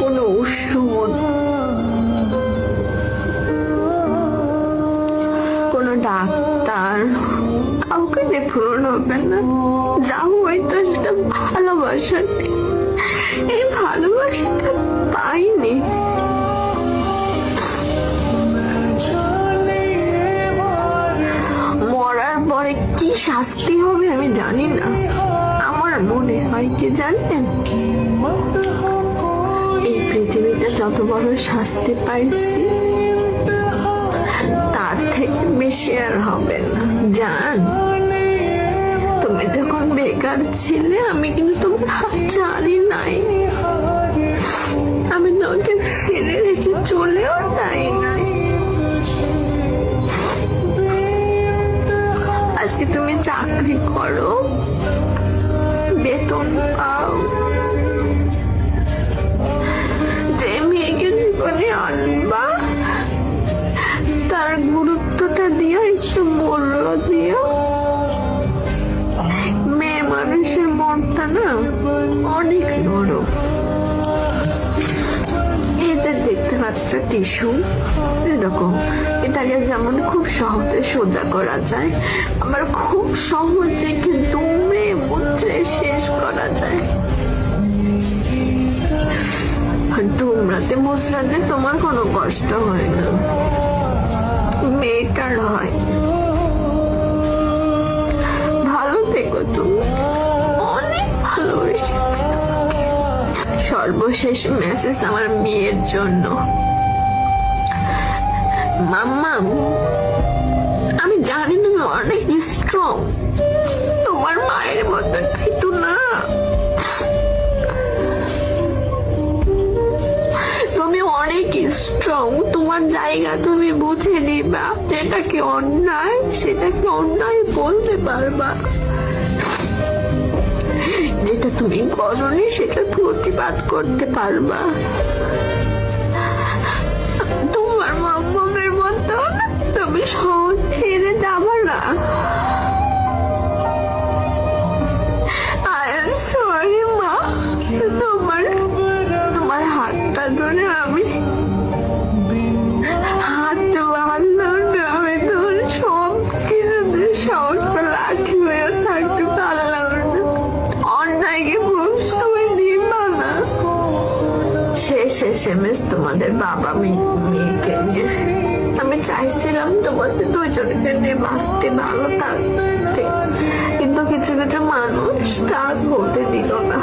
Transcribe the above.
কোনো ওষুধ, কোনো ডাক্তার, কাউকে দিয়ে পূরণ হবে না। যা হয়তো সেটা ভালোবাসাতে, এই ভালোবাসাটা পাইনি। মরার পরে কি শাস্তি হবে আমি জানি না। আমার মনে হয় কি জানেন, এই পৃথিবীতে যত বড় শাস্তি পাইছি তার থেকে বেশি আর হবে না। জান, তুমি যখন বেকার ছিলে আমি কিন্তু তোমার হাত ছাড়ি নাই, আমি তোমাকে ফেলে রেখে চলেও যাই নাই। আজকে তুমি চাকরি করো, বেতন পাও, যে মেয়েকে জীবনে আনবা তার গুরুত্বটা দিও, একটু মূল্য দিও। মেয়ে মানুষের মনটা না অনেক নরম। এই যে দেখতে পাচ্ছ টিস্যু, এরকম এটাকে যেমন খুব সহজে সোজা করা যায়, আবার খুব সহজে কিন্তু মুছে শেষ করা যায়। তোমরাতে মুচড়াতে তোমার কোনো কষ্ট হয় না, মেয়েটার হয়। ভালো থেকো তুমি, অনেক ভালোবেসেছি। সর্বশেষ মেসেজ আমার মেয়ের জন্য। মাম্মা, আমি জানি তুমি অনেক স্ট্রং, তোমার মায়ের মতো কিন্তু না। তুমি অনেক স্ট্রং, তোমার জায়গা তুমি বুঝে নিবা। যেটাকে অন্যায় সেটাকে অন্যায় বলতে পারবা, যেটা তুমি করনি সেটা প্রতিবাদ করতে পারবা। তোমার মাম্মামের মতো তুমি সহজ ছেড়ে যাবা না। আই এম সরি মা, তোমার হাতটা ধরে আমি হাত বাঁধলাম, আমি তোমার সব কিছু সহজ লাঠি হয়ে থাকতে পারলাম না। অন্যায়কে প্রশ্রয় দিবা না। শেষ এসএমএস তোমাদের বাবা মেয়েকে নিয়ে। আমি চাইছিলাম তোমাদের দুজনকে নিয়ে বাঁচতে, ভালো থাকতে, কিন্তু কিছু কিছু মানুষ তা হতে দিল না।